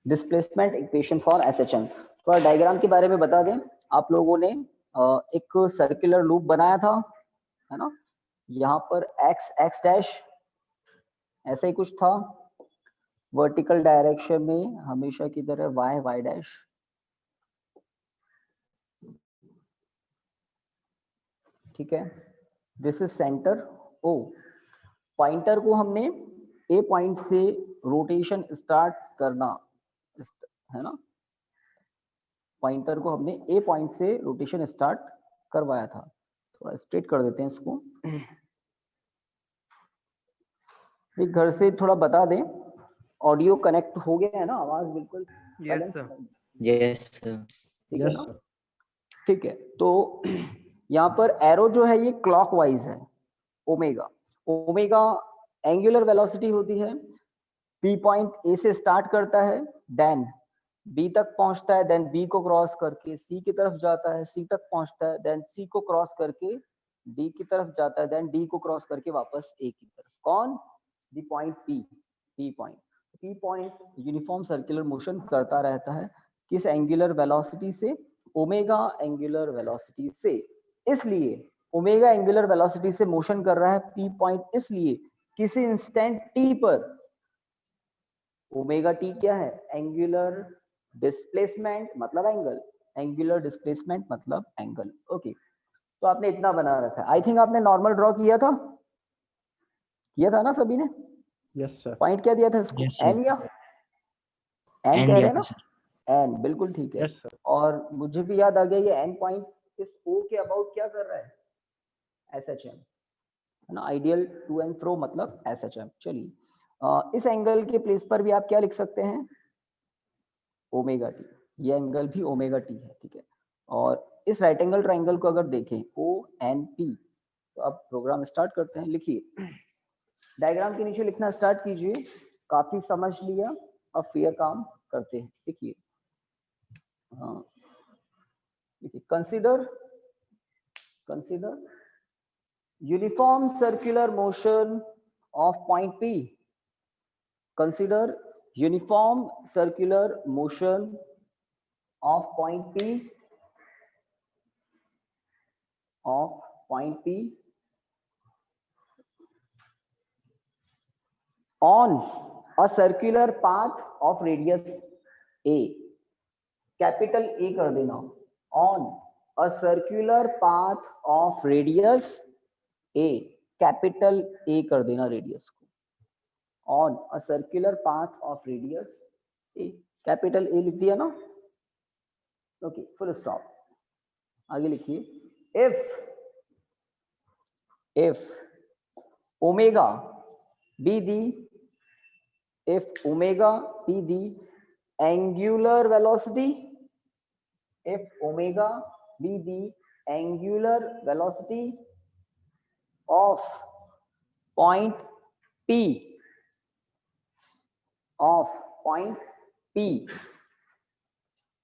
Displacement equation for SHM. थोड़ा diagram के बारे में बता दें। आप लोगों ने एक सर्कुलर लूप बनाया था, है ना। यहाँ पर एक्स एक्स डैश ऐसा ही कुछ था, वर्टिकल डायरेक्शन में हमेशा की तरह वाई वाई डैश, ठीक है। This is centre O. Pointer को हमने ए पॉइंट से रोटेशन स्टार्ट करना, है ना। पॉइंटर को हमने ए पॉइंट से रोटेशन स्टार्ट करवाया था। थोड़ा स्ट्रेट कर देते हैं इसको। एक घर से थोड़ा बता दें, ऑडियो कनेक्ट हो गया है ना, आवाज बिल्कुल? Yes sir. Yes sir. ठीक है ना, ठीक है। तो यहाँ पर एरो जो है ये क्लॉकवाइज है, ओमेगा। ओमेगा एंगुलर वेलोसिटी होती है। पी पॉइंट ए से स्टार्ट करता है, देन बी तक पहुंचता है, देन बी को क्रॉस करके सी की तरफ जाता है, सी तक पहुंचता है, देन सी को क्रॉस करके डी की तरफ जाता है, देन डी को क्रॉस करके वापस ए की तरफ। कौन? The point P. P point, P point uniform circular motion करता रहता है। किस एंगुलर वेलोसिटी से? ओमेगा एंगुलर वेलोसिटी से। इसलिए ओमेगा एंगुलर वेलोसिटी से मोशन कर रहा है पी पॉइंट, इसलिए किसी इंस्टेंट टी पर ओमेगा टी क्या है? एंगुलर डिस्प्लेसमेंट मतलब एंगल, एंगुलर डिस्प्लेसमेंट मतलब एंगल। ओके, तो आपने इतना बना रखा है। आई थिंक आपने नॉर्मल ड्रॉ किया था ना सभी ने? Yes sir. पॉइंट क्या दिया था इसको? Yes, एन या एन एन कह रहे दिया हैं था ना? सर। एन, बिल्कुल ठीक है। Yes sir. और मुझे भी याद आ गया, ये एन पॉइंट इस ओ के अबाउट क्या कर रहा है? एसएचएम, है ना। आइडियल टू एंड फ्रो मतलब एसएचएम। चलिए, इस एंगल के प्लेस पर भी आप क्या लिख सकते हैं? Omega T. ये एंगल भी ओमेगा टी है, ठीक है। और इस राइट एंगल ट्राइंगल को अगर देखें ओ एन पी, तो अब प्रोग्राम स्टार्ट करते हैं। लिखिए, डायग्राम के नीचे लिखना स्टार्ट कीजिए। काफी समझ लिया, अब फिर काम करते हैं। देखिए, consider uniform circular motion of point P. Consider uniform circular motion of point P on a circular path of radius A. Capital A कर देना। on a circular path of radius A, capital A कर देना radius को। on a circular path of radius A, capital A लिख दिया ना। Okay, full stop. आगे लिखिए, if omega be the angular velocity, if omega be the angular velocity of point P,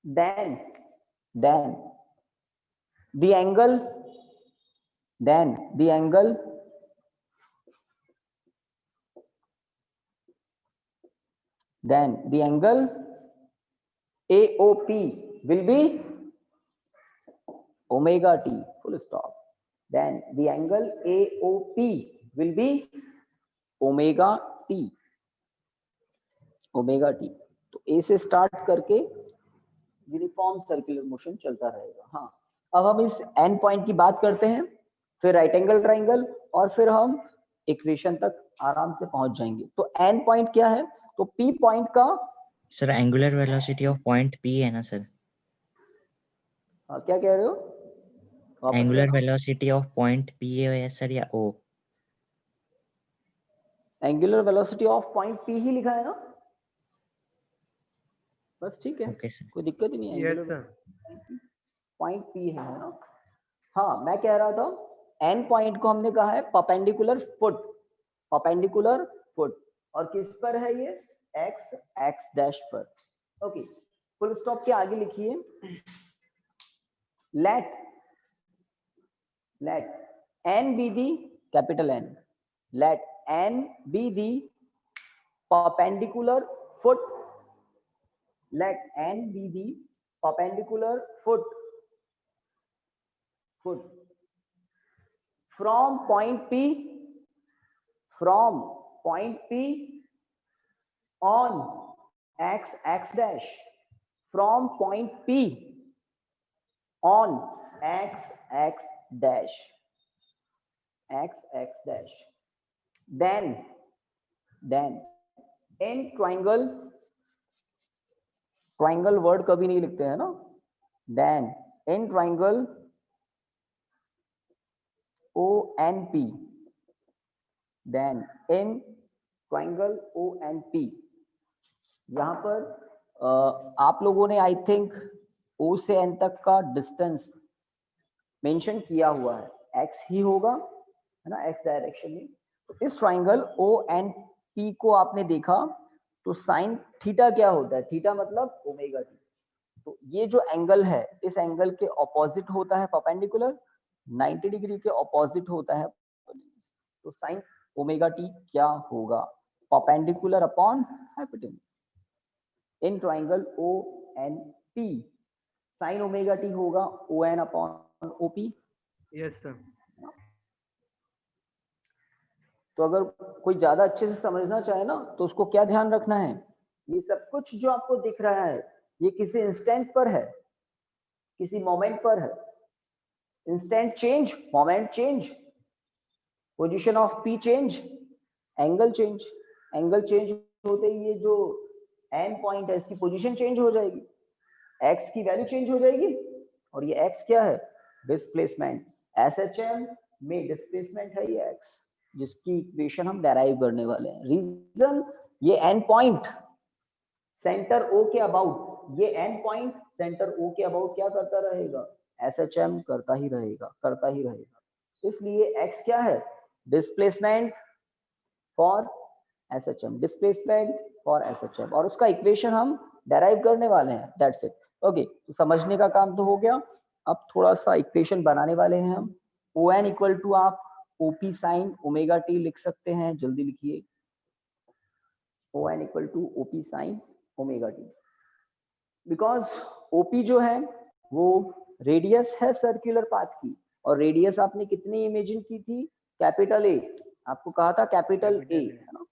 then the angle AOP will be omega t, full stop. Then the angle AOP will be omega t। तो A से start करके uniform circular motion चलता रहेगा। हाँ, अब हम इस N point की बात करते हैं, फिर राइट एंगल ट्राइंगल, और फिर हम इक्वेशन तक आराम से पहुंच जाएंगे। तो एन पॉइंट क्या है? तो पी पॉइंट का sir angular velocity of point P है ना सर? क्या कह रहे हो? Angular velocity of point P है सर या ओ? Angular velocity of point P ही लिखा है ना, बस ठीक है। Okay sir. कोई दिक्कत ही नहीं है। Yes sir. पॉइंट पी है ना। हाँ, मैं कह रहा था एन पॉइंट को हमने कहा है परपेंडिकुलर फुट, और किस पर है ये? एक्स एक्स डैश पर। ओके, फुल स्टॉप के आगे लिखिए, let N be the, capital N, let N be the perpendicular foot let n be the perpendicular foot from point P on x dash, from point P on x dash, then in triangle word कभी नहीं लिखते हैं ना, then in triangle ONP, then in triangle ONP, यहाँ पर आप लोगों ने आई थिंक O से N तक का डिस्टेंस मेंशन किया हुआ है, x ही होगा है ना, x डायरेक्शन में। तो इस ट्राइंगल ONP को आपने देखा तो साइन थीटा क्या होता है, थीटा मतलब ओमेगा टी। तो ये जो एंगल है इस एंगल के ऑपोजिट होता है परपेंडिकुलर, 90 डिग्री के ऑपोजिट होता है। तो साइन ओमेगा टी क्या होगा, perpendicular upon hypotenuse. In triangle ONP sign omega T होगा ON upon OP। Yes sir. तो अगर कोई ज्यादा अच्छे से समझना चाहे ना तो उसको क्या ध्यान रखना है, ये सब कुछ जो आपको दिख रहा है ये किसी इंस्टेंट पर है, किसी मोमेंट पर है। Instant change, moment change, position of P change, angle change. Angle change होते ही ये जो एन पॉइंट है इसकी पोजीशन चेंज हो जाएगी, x की वैल्यू चेंज हो जाएगी। और ये x क्या है, डिस्प्लेसमेंट। SHM में डिस्प्लेसमेंट है ये x, जिसकी इक्वेशन हम डेराइव करने वाले हैं। रीजन, ये एन पॉइंट सेंटर O के अबाउट, ये एन पॉइंट सेंटर O के अबाउट क्या करता रहेगा, SHM करता ही रहेगा। इसलिए x क्या है, displacement for SHM, displacement for SHM, और उसका इक्वेशन हम डेराइव करने वाले हैं। That's it. ओके, तो समझने का काम तो हो गया। अब थोड़ा सा इक्वेशन बनाने वाले हैं हम। ON इक्वल टू आप OP साइन ओमेगा टी लिख सकते हैं, जल्दी लिखिए। ON equal to OP sine omega T, because OP जो है वो रेडियस है सर्कुलर पाथ की, और रेडियस आपने कितनी इमेजिन की थी, कैपिटल A, आपको कहा था कैपिटल A, है ना।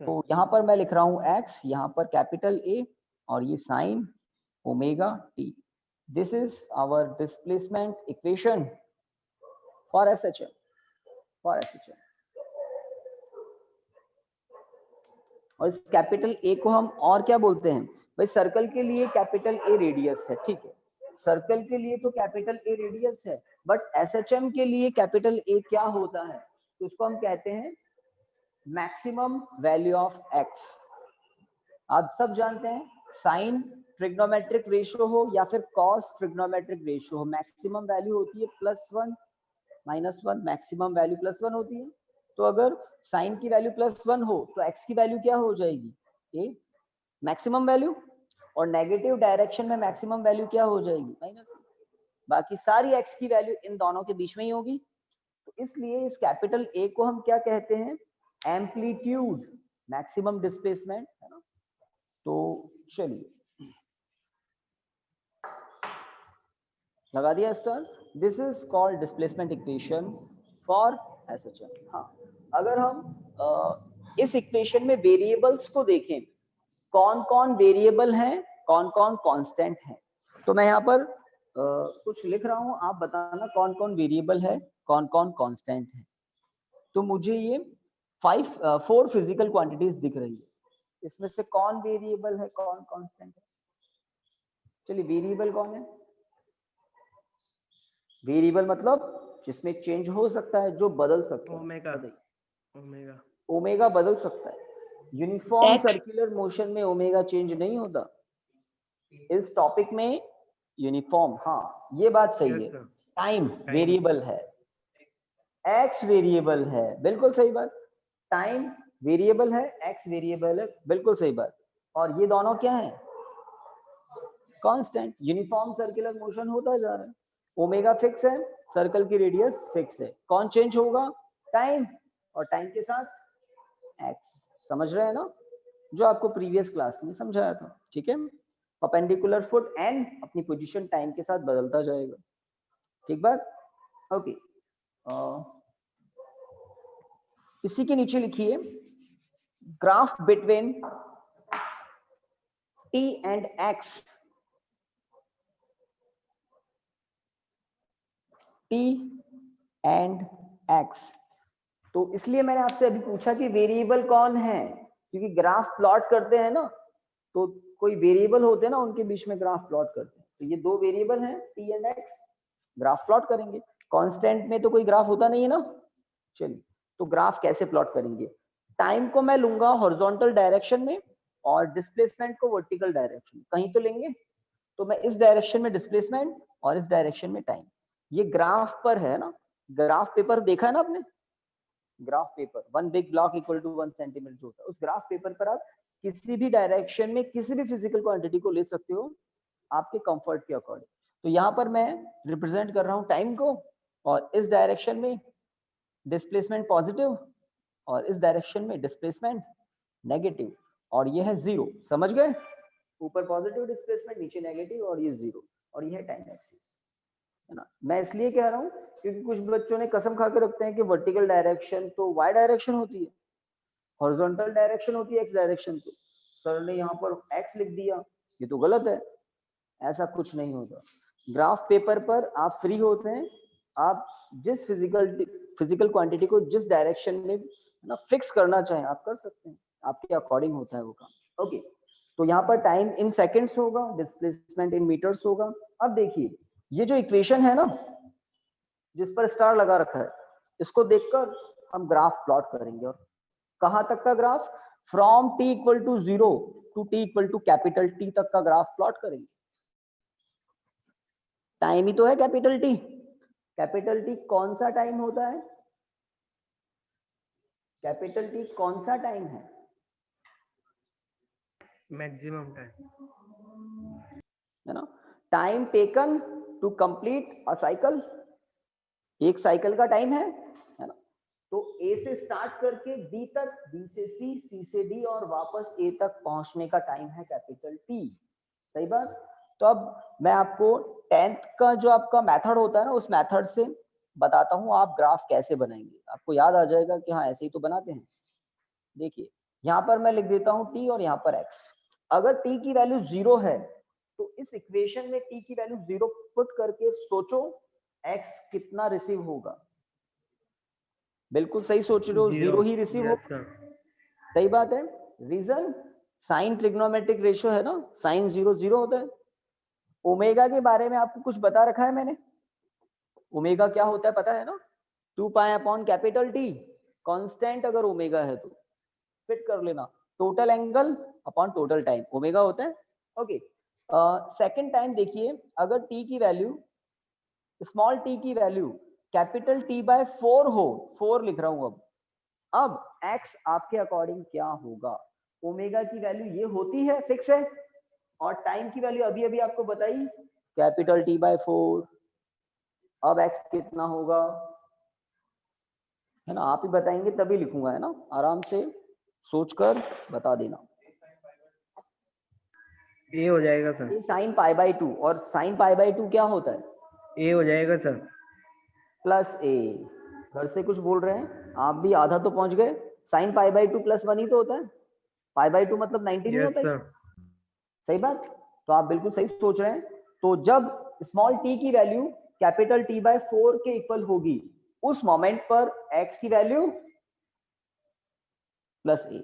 तो यहाँ पर मैं लिख रहा हूँ x, यहाँ पर कैपिटल A, और ये sine omega T. This is our displacement equation for SHM, और इस कैपिटल A को हम और क्या बोलते हैं भाई, सर्कल के लिए कैपिटल A रेडियस है, ठीक है, सर्कल के लिए तो कैपिटल A रेडियस है, बट SHM के लिए कैपिटल A क्या होता है, तो उसको हम कहते हैं मैक्सिमम वैल्यू ऑफ x। आप सब जानते हैं साइन ट्रिग्नोमेट्रिक रेशियो हो या फिर कॉस ट्रिग्नोमेट्रिक रेशियो हो, मैक्सिमम वैल्यू होती है +1 -1, मैक्सिमम वैल्यू +1 होती है। तो अगर साइन की वैल्यू +1 हो तो x की वैल्यू क्या हो जाएगी, a, मैक्सिमम वैल्यू, और नेगेटिव डायरेक्शन में मैक्सिमम वैल्यू क्या हो जाएगी, -1। बाकी सारी x की वैल्यू इन दोनों के बीच में ही होगी। तो इसलिए इस कैपिटल A को हम क्या कहते हैं, एम्पलीट्यूड, मैक्सिमम डिस्प्लेसमेंट, है ना। तो चलिए लगा दिया star. This is called displacement equation for SHM। हाँ, अगर हम इस इक्वेशन में वेरिएबल्स को देखें, कौन कौन वेरिएबल हैं, कौन कौन कांस्टेंट हैं, तो मैं यहाँ पर कुछ लिख रहा हूँ, आप बताना कौन कौन वेरिएबल है, कौन कौन कांस्टेंट है। तो मुझे ये 4 फिजिकल क्वांटिटीज दिख रही है, इसमें से कौन वेरिएबल है, कौन कांस्टेंट है। चलिए, वेरिएबल कौन है, वेरिएबल मतलब जिसमें चेंज हो सकता है, जो बदल सकता है। ओमेगा बदल सकता है, यूनिफॉर्म सर्कुलर मोशन में ओमेगा चेंज नहीं होता। इस टॉपिक में यूनिफॉर्म, हाँ ये बात सही है। टाइम वेरिएबल है, एक्स वेरिएबल है, बिल्कुल सही बात। टाइम वेरिएबल है, एक्स वेरिएबल है, बिल्कुल सही बात। और ये दोनों क्या है, कांस्टेंट। यूनिफॉर्म सर्कुलर मोशन होता जा रहा है, ओमेगा फिक्स है, सर्कल की रेडियस फिक्स है, कौन चेंज होगा, टाइम, और टाइम के साथ एक्स। समझ रहे हैं ना, जो आपको प्रीवियस क्लास में समझाया था, ठीक है। परपेंडिकुलर फुट एंड अपनी पोजीशन टाइम के साथ बदलता जाएगा। ठीक बात? ओके। इसी के नीचे लिखिए graph between t and x, t and x। तो इसलिए मैंने आपसे अभी पूछा कि वेरिएबल कौन है, क्योंकि ग्राफ प्लॉट करते हैं ना, तो कोई वेरिएबल होते हैं ना, उनके बीच में ग्राफ प्लॉट करते हैं। तो ये दो वेरिएबल हैं t and x, graph plot करेंगे। कांस्टेंट में तो कोई ग्राफ होता नहीं है ना। चलिए, तो ग्राफ कैसे प्लॉट करेंगे? टाइम को मैं लूंगा हॉरिजॉन्टल डायरेक्शन में और डिस्प्लेसमेंट को वर्टिकल डायरेक्शन में, कहीं तो लेंगे। तो मैं इस डायरेक्शन में डिस्प्लेसमेंट और इस डायरेक्शन में टाइम। ये ग्राफ पर है ना, ग्राफ पेपर देखा है ना आपने, graph paper 1 big block equal to 1 centimetre जो होता है, उस ग्राफ पेपर पर आप किसी भी डायरेक्शन में किसी भी फिजिकल क्वांटिटी को ले सकते हो आपके कंफर्ट के अकॉर्डिंग। तो यहाँ पर मैं रिप्रेजेंट कर रहा हूँ टाइम को, और इस डायरेक्शन में डिस्प्लेसमेंट पॉजिटिव और इस डायरेक्शन में डिस्प्लेसमेंट नेगेटिव, और ये है जीरो। समझ गए? ऊपर पॉजिटिव डिस्प्लेसमेंट, नीचे नेगेटिव, और ये जीरो, और ये है टाइम एक्सिस, है ना। मैं इसलिए कह रहा हूँ क्योंकि कुछ बच्चों ने कसम खा के रखते हैं कि वर्टिकल डायरेक्शन तो y डायरेक्शन होती है, हॉरिजॉन्टल डायरेक्शन होती है x डायरेक्शन। तो सर ने यहाँ पर x लिख दिया, ये तो गलत है, ऐसा कुछ नहीं होता। ग्राफ पेपर पर आप फ्री होते हैं, आप जिस फिजिकल क्वांटिटी को जिस डायरेक्शन में ना फिक्स करना चाहें आप कर सकते हैं, आपके अकॉर्डिंग होता है वो काम। ओके, तो यहाँ पर टाइम इन सेकंड्स होगा, डिस्प्लेसमेंट इन मीटर्स होगा। अब देखिए ये जो इक्वेशन है ना जिस पर स्टार लगा रखा है, इसको देखकर हम ग्राफ प्लॉट करेंगे। और कहां तक का graph? From t equal to 0 to t equal to capital T तक का ग्राफ प्लॉट करेंगे। टाइम ही तो है कैपिटल T। कैपिटल T कौन सा टाइम होता है? कैपिटल T कौन सा टाइम है? मैक्सिमम टाइम, है ना। Time taken to complete a cycle, एक साइकिल का टाइम है ना। तो A से स्टार्ट करके B तक, B से C, C से D और वापस A तक पहुंचने का टाइम है कैपिटल T। सही बात? तो अब मैं आपको 10th का जो आपका मेथड होता है ना, उस मेथड से बताता हूं आप ग्राफ कैसे बनाएंगे। आपको याद आ जाएगा कि हाँ ऐसे ही तो बनाते हैं। देखिए यहाँ पर मैं लिख देता हूँ t और यहाँ पर x। अगर t की वैल्यू 0 है तो इस इक्वेशन में t की वैल्यू 0 पुट करके सोचो x कितना रिसीव होगा। बिल्कुल सही सोच रहे हो, 0 ही रिसीव होगा। सही बात है। रीजन, साइन ट्रिग्नोमेट्रिक रेशियो है ना, साइन 0 0 होता है। ओमेगा के बारे में आपको कुछ बता रखा है मैंने। ओमेगा क्या होता है पता है ना? 2 pi upon capital T। Constant अगर ओमेगा है तो फिट कर लेना, total angle upon total time omega होता है। ओके, सेकंड टाइम देखिए, अगर t की वैल्यू, स्मॉल t की वैल्यू कैपिटल T बाय 4 हो, 4 लिख रहा हूं अब x आपके अकॉर्डिंग क्या होगा? ओमेगा की वैल्यू ये होती है, फिक्स है, और टाइम की वैल्यू अभी अभी आपको बताई कैपिटल T बाय 4। अब x कितना होगा, है ना, आप ही बताएंगे तभी लिखूंगा, है ना। आराम से सोचकर बता देना। ए हो जाएगा sir, A sine pi by 2, और साइन पाई बाय 2 क्या होता है? ए हो जाएगा सर, प्लस ए। घर से कुछ बोल रहे हैं आप भी, आधा तो पहुंच गए। साइन पाई बाय 2 प्लस 1 ही तो होता है। पाई बाय 2 मतलब 90 नहीं यस होता है? सर, सही बात। तो आप बिल्कुल सही सोच रहे हैं। तो जब स्मॉल t की वैल्यू कैपिटल T बाय 4 के इक्वल होगी, उस मोमेंट पर x की वैल्यू प्लस ए,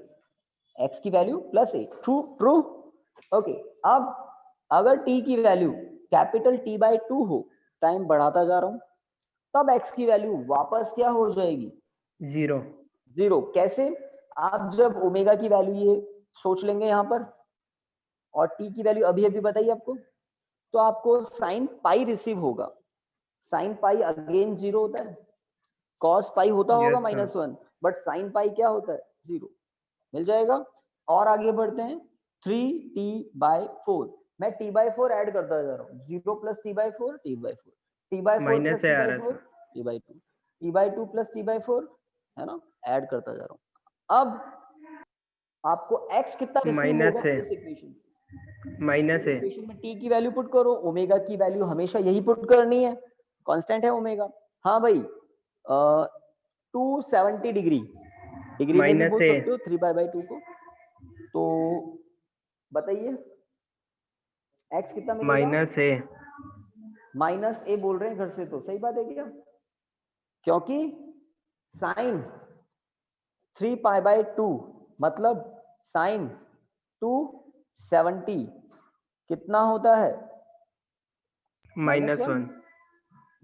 x की value plus A. True true. Okay, अब अगर t की वैल्यू कैपिटल T बाय 2 हो, टाइम बढ़ाता जा रहा हूं, तब x की वैल्यू वापस क्या हो जाएगी? 0। 0। कैसे? आप जब ओमेगा की वैल्यू ये सोच लेंगे यहाँ पर, और t की वैल्यू अभी अभी बताइए आपको, तो आपको साइन पाई रिसीव होगा। साइन पाई अगेन 0 होता है, कॉस पाई होता होगा Yes, sir. -1, but sine pi क्या होता है? 0। मिल जाएगा। और आगे बढ़ते हैं, 3t बाय 4। मैं t बाय 4 ऐड करता जा रहा हूँ, 0 plus t by 4, t by 4, t by 4 minus plus से t आ बाय रहा 4, है t by 2, t by 2 plus t by 4, है ना, ऐड करता जा रहा हूँ। अब आपको x कितना सर, रिसीव माइनस होगा से इस इक्वेशन से? माइनस ए। इक्वेशन में टी की वैल्यू पुट करो, ओमेगा की वैल्यू हमेशा यही पुट करनी है, कांस्टेंट है ओमेगा। हाँ भाई 270 डिग्री, डिग्री में भी माइनस बोल ए। सकते हो 3 पाई/2 को। तो बताइए x कितना मिलेगा? माइनस ए। माइनस ए बोल रहे हैं घर से, तो सही बात है क्या? क्योंकि साइन 3 पाई/2 मतलब साइन 270 कितना होता है? -1।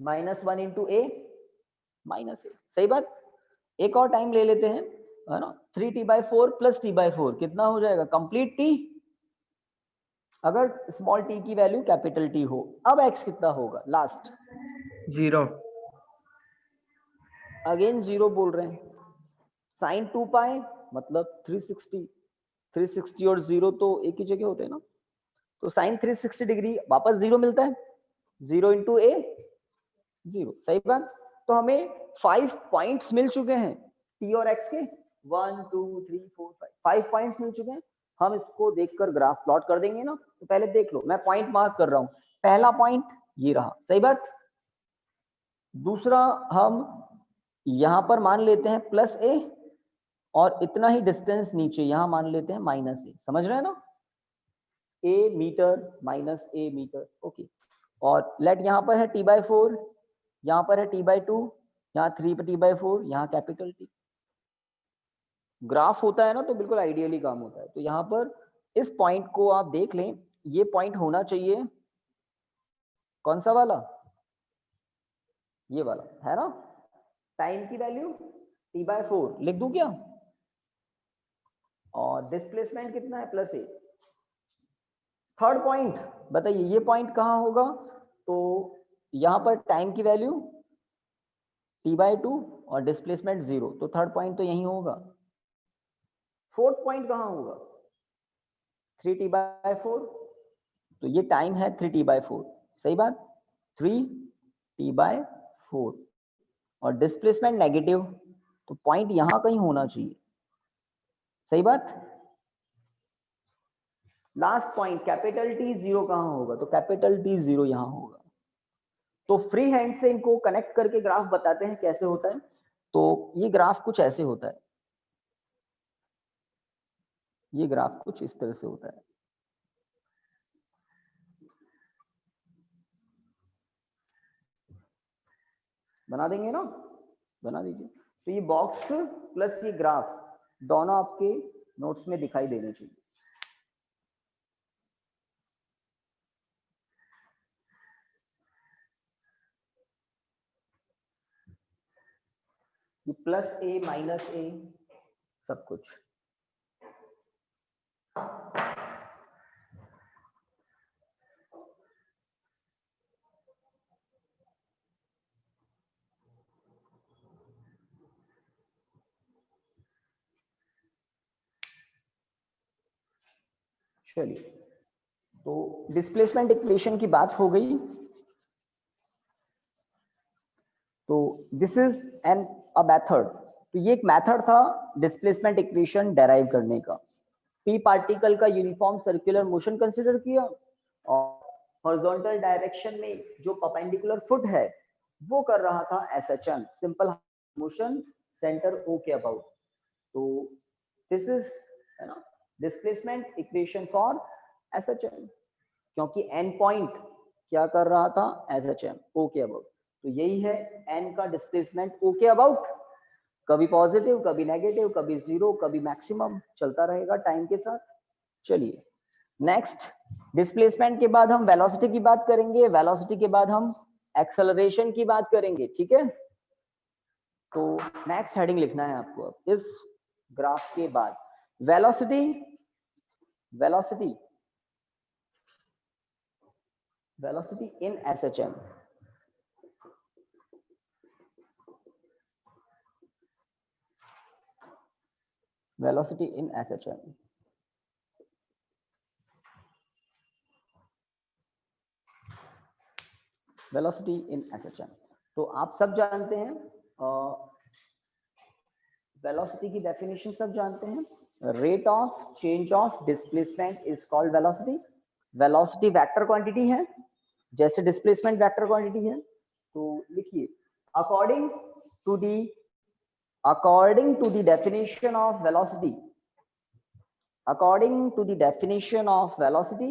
-1 इंटू ए माइनस ए, सही बात। एक और टाइम ले लेते हैं, है ना, 3t/4 प्लस t/4 कितना हो जाएगा? कंप्लीट टी, अगर स्मॉल टी की वैल्यू कैपिटल टी हो। अब x कितना होगा लास्ट? 0। अगेन 0 बोल रहे हैं। साइन 2 पाई मतलब 360, 360 और 0 तो एक ही जगह होते हैं ना, तो साइन 360 डिग्री वापस 0 मिलता है, 0 इंटू ए 0, सही बात। तो हमें 5 पॉइंट्स मिल चुके हैं टी और एक्स के, 1 2 3 4 5 पॉइंट्स मिल चुके हैं। हम इसको देखकर ग्राफ प्लॉट कर देंगे ना, तो पहले देख लो, मैं पॉइंट मार्क कर रहा हूं। पहला पॉइंट ये रहा, सही बात। दूसरा हम यहां पर मान लेते हैं प्लस ए, और इतना ही डिस्टेंस नीचे यहां मान लेते हैं माइनस ए, समझ रहे हैं ना? ए मीटर माइनस ए मीटर, ओके। और लेट यहां पर है t/4, यहाँ पर है t/2, यहाँ 3t/4, यहाँ कैपिटल टी। ग्राफ होता है ना तो बिल्कुल आइडियली काम होता है। तो यहाँ पर इस पॉइंट को आप देख लें, ये पॉइंट होना चाहिए कौन सा वाला? ये वाला, है ना। टाइम की वैल्यू t/4 लिख दूं क्या? और डिस्प्लेसमेंट कितना है? प्लस ए। थर्ड पॉइंट बताइए, ये पॉइंट कहाँ होगा? तो यहाँ पर टाइम की वैल्यू t/2 और डिस्प्लेसमेंट 0, तो थर्ड पॉइंट तो यही होगा। फोर्थ पॉइंट कहाँ होगा? 3t/4, तो ये टाइम है 3t/4, सही बात, 3t/4 और डिस्प्लेसमेंट नेगेटिव, तो पॉइंट यहां कहीं होना चाहिए, सही बात। लास्ट पॉइंट कैपिटल टी 0 कहाँ होगा? तो कैपिटल टी 0 यहां होगा। तो फ्री हैंड से इनको कनेक्ट करके ग्राफ बताते हैं कैसे होता है। तो ये ग्राफ कुछ ऐसे होता है, ये ग्राफ कुछ इस तरह से होता है। बना देंगे ना, बना दीजिए। तो ये बॉक्स प्लस ये ग्राफ दोनों आपके नोट्स में दिखाई देने चाहिए। ये प्लस ए माइनस ए सब कुछ। चलिए, तो डिस्प्लेसमेंट इक्वेशन की बात हो गई। तो this is an a method, तो ये एक मेथड था डिस्प्लेसमेंट इक्वेशन डेराइव करने का। पी पार्टिकल का यूनिफॉर्म सर्कुलर मोशन कंसीडर किया, और हॉरिजॉन्टल डायरेक्शन में जो परपेंडिकुलर फुट है वो कर रहा था SHM, simple motion centre O के अबाउट। तो दिस इज, है ना, डिस्प्लेसमेंट इक्वेशन फॉर एसएचएम, क्योंकि एन पॉइंट क्या कर रहा था? एसएचएम ओ के अबाउट। तो यही है एन का डिस्प्लेसमेंट ओ के अबाउट, कभी पॉजिटिव कभी नेगेटिव कभी 0 कभी मैक्सिमम, चलता रहेगा टाइम के साथ। चलिए नेक्स्ट, डिस्प्लेसमेंट के बाद हम वेलोसिटी की बात करेंगे, वेलोसिटी के बाद हम एक्सेलरेशन की बात करेंगे, ठीक है। तो नेक्स्ट हेडिंग लिखना है आपको अब इस ग्राफ के बाद, velocity, velocity, velocity in SHM. velocity in SHM, velocity in SHM। तो आप सब जानते हैं वेलोसिटी की डेफिनेशन सब जानते हैं, rate of change of displacement is called velocity. Velocity vector quantity है जैसे डिस्प्लेसमेंट वेक्टर क्वांटिटी है। तो लिखिए according to the definition of velocity, according to the definition of velocity,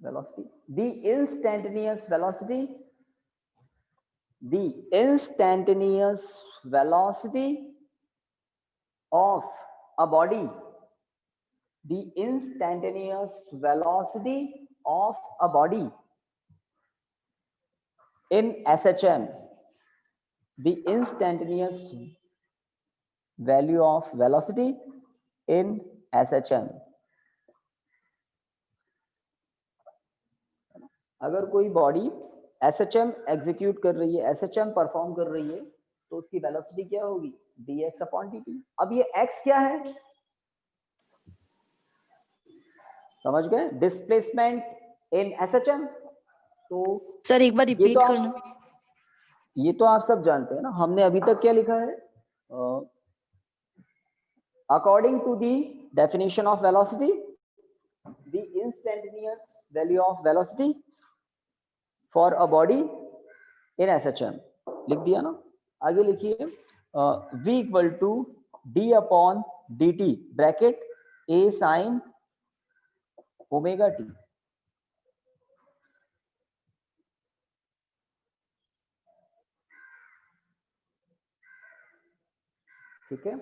the instantaneous velocity of a body, the instantaneous velocity of a body in SHM, the instantaneous value of velocity in SHM। अगर कोई body SHM execute कर रही है, SHM perform कर रही है, तो उसकी वेलोसिटी क्या होगी, dx/dt। अब ये x क्या है, समझ गए, डिस्प्लेसमेंट इन SHM। तो सर एक बार रिपीट करना। ये तो आप सब जानते हैं ना, हमने अभी तक क्या लिखा है, according to the definition of velocity, the instantaneous value of velocity for a body in SHM, लिख दिया ना। आगे लिखिए v equal to d/dt bracket a sin omega t। ठीक है,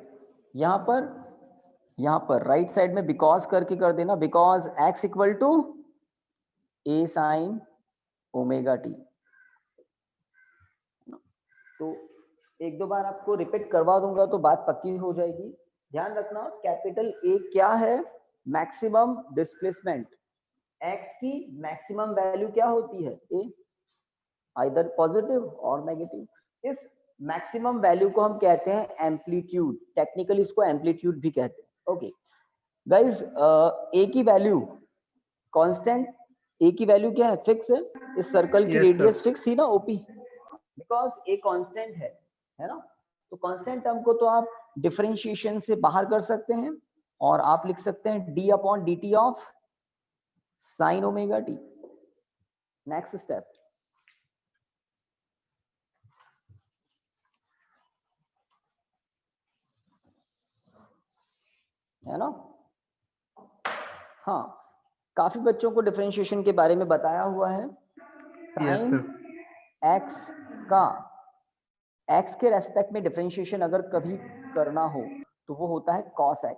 यहां पर राइट साइड में बिकॉज करके कर देना, because x equal to a sin omega t। तो एक दो बार आपको रिपीट करवा दूंगा तो बात पक्की हो जाएगी। ध्यान रखना कैपिटल A क्या है, मैक्सिमम डिस्प्लेसमेंट, x की मैक्सिमम वैल्यू क्या होती है, a, आइदर पॉजिटिव और नेगेटिव। इस मैक्सिमम वैल्यू को हम कहते हैं एम्पलीट्यूड, टेक्निकली इसको एम्पलीट्यूड भी कहते हैं। ओके गाइस, a की वैल्यू कांस्टेंट, a की वैल्यू क्या है, फिक्स है। इस सर्कल की रेडियस फिक्स थी ना OP, बिकॉज a कांस्टेंट है ना। तो कांस्टेंट टर्म को तो आप डिफरेंशिएशन से बाहर कर सकते हैं और आप लिख सकते हैं d/dt of sin omega t। Next step, है ना। हाँ, काफी बच्चों को डिफरेंशिएशन के बारे में बताया हुआ है। साइन x का x के रेस्पेक्ट में डिफरेंशिएशन अगर कभी करना हो तो वो होता है cos x।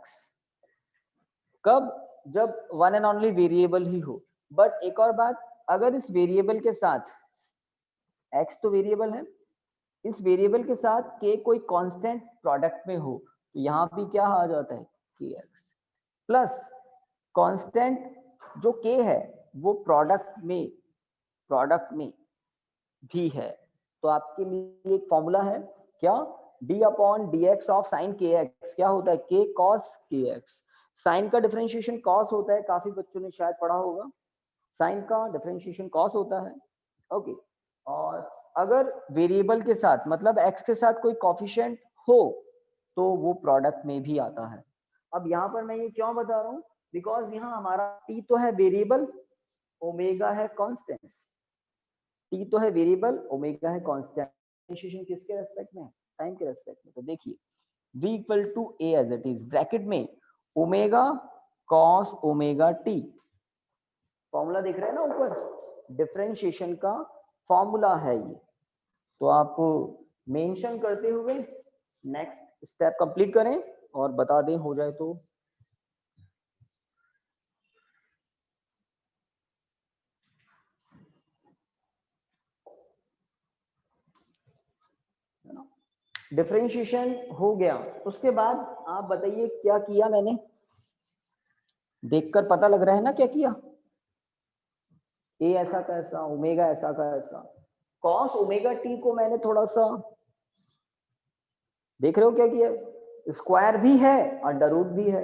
कब, जब वन एंड ओनली वेरिएबल ही हो। बट एक और बात, अगर इस वेरिएबल के साथ, x तो वेरिएबल है, इस वेरिएबल के साथ k कोई कांस्टेंट प्रोडक्ट में हो तो यहाँ भी क्या आ जाता है, kx प्लस कांस्टेंट जो k है वो प्रोडक्ट में भी है। तो आपके लिए एक फॉर्मूला है क्या, d/dx ऑफ साइन kx क्या होता है, k cos kx। साइन का डिफरेंशिएशन cos होता है, काफी बच्चों ने शायद पढ़ा होगा, साइन का डिफरेंशिएशन cos होता है। ओके, और अगर वेरिएबल के साथ मतलब x के साथ कोई कोफिशिएंट हो तो वो प्रोडक्ट में भी आता है। अब यहाँ पर मैं ये क्यों बता रहा हूँ, बिकॉज यहाँ हमारा t तो है वेरिएबल, ओमेगा है कांस्टेंट। t तो है वेरिएबल, ओमेगा है कांस्टेंट। डिफरेंशिएशन किसके रेस्पेक्ट में, टाइम के रेस्पेक्ट में। तो देखिए v equal to a as it is bracket में omega cos omega t। Formula देख रहे हैं ना ऊपर, डिफरेंशिएशन का फॉर्मूला है ये। तो आप मेंशन करते हुए नेक्स्ट स्टेप कंप्लीट करें और बता दें, हो जाए तो। डिफरेंशिएशन हो गया, उसके बाद आप बताइए क्या किया मैंने, देखकर पता लग रहा है ना क्या किया। ए ऐसा का ऐसा, ओमेगा ऐसा का ऐसा, कॉस ओमेगा टी को मैंने थोड़ा सा, देख रहे हो क्या किया, स्क्वायर भी है अंडर रूट भी है।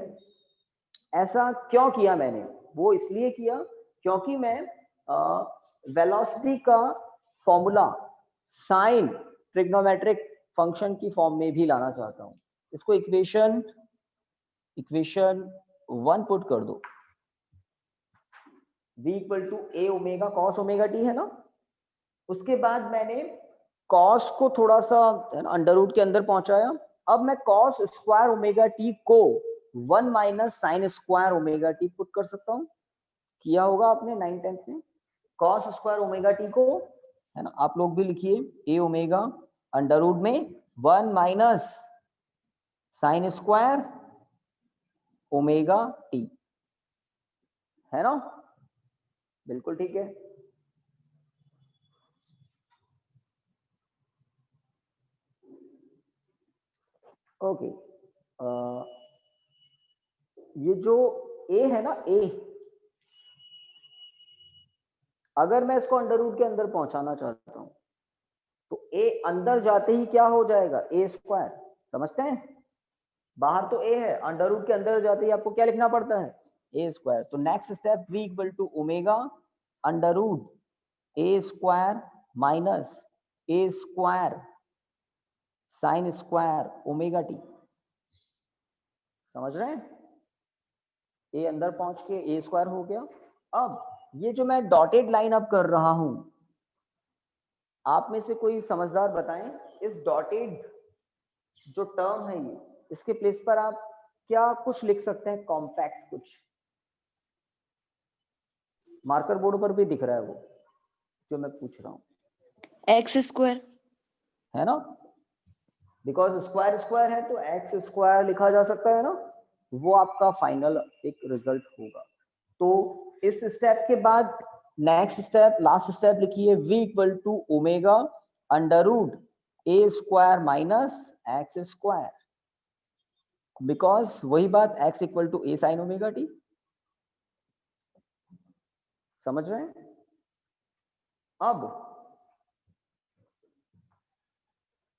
ऐसा क्यों किया मैंने, वो इसलिए किया क्योंकि मैं वेलोसिटी का फॉर्मूला साइन ट्रिग्नोमेट्रिक फंक्शन की फॉर्म में भी लाना चाहता हूं, इसको इक्वेशन 1 पुट कर दो। v equal to A omega cos omega T है ना। उसके बाद मैंने कॉस को थोड़ा सा अंडर रूट के अंदर पहुंचाया। अब मैं कॉस स्क्वायर ओमेगा टी को 1 minus sign square omega T put कर सकता हूं। किया होगा आपने 9th 10th में। कॉस स्क्वायर ओमेगा टी को, है ना, आप लोग भी लिखिए, ए ओमेगा अंडर रूट में 1 minus sign square omega T, है ना, बिल्कुल ठीक है। ओके, ये जो ए है ना, ए, अगर मैं इसको अंडर रूट के अंदर पहुंचाना चाहता हूं तो ए अंदर जाते ही क्या हो जाएगा, ए स्क्वायर, समझते हैं। बाहर तो ए है, अंडर रूट के अंदर जाते ही आपको क्या लिखना पड़ता है, ए स्क्वायर। तो next step v equal to omega under root A square minus A square sine square omega T, समझ रहे हैं। ए अंदर पहुंच के ए स्क्वायर हो गया। अब ये जो मैं डॉटेड लाइन अब कर रहा हूं, आप में से कोई समझदार बताएं, इस डॉटेड जो टर्म है ये, इसके प्लेस पर आप क्या कुछ लिख सकते हैं, कॉम्पैक्ट कुछ। मार्कर बोर्ड पर भी दिख रहा है वो जो मैं पूछ रहा हूं, एक्स स्क्वायर, है ना, बिकॉज स्क्वायर स्क्वायर है तो एक्स स्क्वायर लिखा जा सकता है ना। वो आपका फाइनल एक रिजल्ट होगा। तो इस स्टेप के बाद नेक्स्ट स्टेप, लास्ट स्टेप लिखिए, v equal to omega under root A square minus X square, because वही बात, x equal to A sine omega T, समझ रहे हैं। अब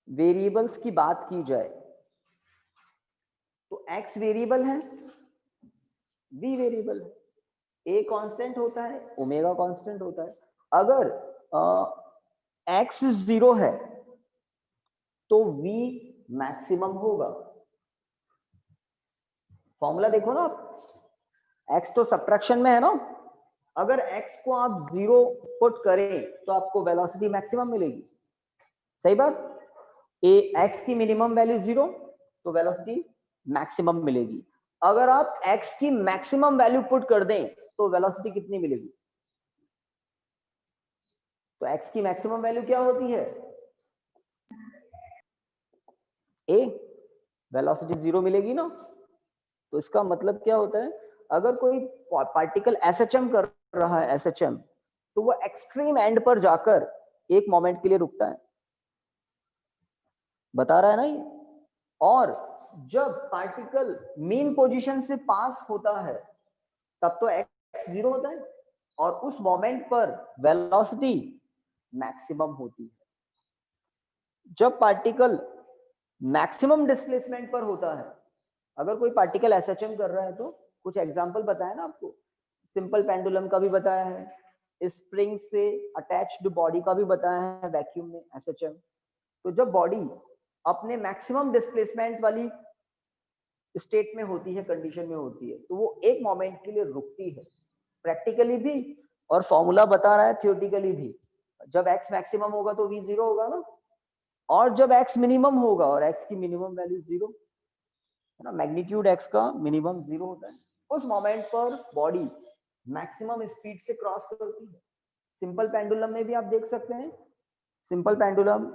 वेरिएबल्स की बात की जाए तो x वेरिएबल है, v वेरिएबल है, a कांस्टेंट होता है, ओमेगा कांस्टेंट होता है। अगर x 0 है तो v मैक्सिमम होगा। फॉर्मूला देखो ना आप, x तो सब्ट्रैक्शन में है ना, अगर x को आप 0 पुट करें तो आपको वेलोसिटी मैक्सिमम मिलेगी, सही बात। x की मिनिमम वैल्यू 0 तो वेलोसिटी मैक्सिमम मिलेगी। अगर आप x की मैक्सिमम वैल्यू पुट कर दें तो वेलोसिटी कितनी मिलेगी। तो x की मैक्सिमम वैल्यू क्या होती है, a, वेलोसिटी 0 मिलेगी ना। तो इसका मतलब क्या होता है, अगर कोई पार्टिकल SHM कर रहा है, SHM, तो वो एक्सट्रीम एंड पर जाकर एक मोमेंट के लिए रुकता है, बता रहा है ना ये। और जब पार्टिकल मीन पोजीशन से पास होता है तब तो x 0 होता है और उस मोमेंट पर वेलोसिटी मैक्सिमम होती है। जब पार्टिकल मैक्सिमम डिस्प्लेसमेंट पर होता है, अगर कोई पार्टिकल SHM कर रहा है तो कुछ एग्जांपल बताया ना आपको, सिंपल पेंडुलम का भी बताया है, स्प्रिंग से अटैच्ड बॉडी का भी बताया है, वैक्यूम में SHM। तो जब बॉडी अपने मैक्सिमम डिस्प्लेसमेंट वाली स्टेट में होती है, कंडीशन में होती है, तो वो एक मोमेंट के लिए रुकती है, प्रैक्टिकली भी और फॉर्मूला बता रहा है थियोरेटिकली भी। जब x मैक्सिमम होगा तो v 0 होगा ना, और जब x मिनिमम होगा और x की मिनिमम वैल्यू 0 है ना, मैग्नीट्यूड x का मिनिमम 0 होता है, उस मोमेंट पर बॉडी मैक्सिमम स्पीड से क्रॉस करती है। सिंपल पेंडुलम में भी आप देख सकते हैं, सिंपल पेंडुलम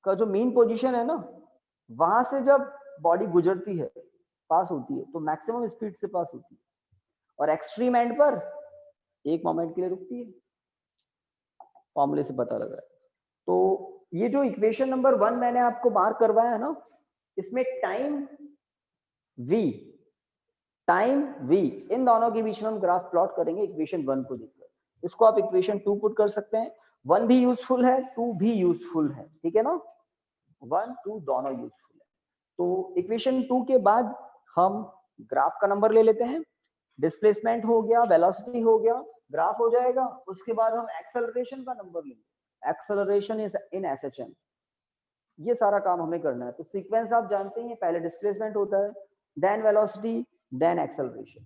का जो मेन पोजीशन है ना, वहां से जब बॉडी गुजरती है, पास होती है, तो मैक्सिमम स्पीड से पास होती है और एक्सट्रीम एंड पर एक मोमेंट के लिए रुकती है। फॉर्मूले से पता लग रहा है। तो ये जो इक्वेशन नंबर 1 मैंने आपको मार्क करवाया है ना, इसमें टाइम v इन दोनों के बीच में हम ग्राफ प्लॉट करेंगे इक्वेशन 1 को देखकर। इसको आप इक्वेशन 2 पुट कर सकते हैं। 1 भी यूजफुल है, 2 भी यूजफुल है, ठीक है ना, 1 2 दोनों यूजफुल है। तो इक्वेशन 2 के बाद हम ग्राफ का नंबर ले लेते हैं, डिस्प्लेसमेंट हो गया, वेलोसिटी हो गया, ग्राफ हो जाएगा। उसके बाद हम एक्सेलरेशन का नंबर लेंगे। Acceleration is in SHM। ये सारा काम हमें करना है। तो सीक्वेंस आप जानते हैं, पहले डिस्प्लेसमेंट होता है, देन वेलोसिटी, देन एक्सेलरेशन।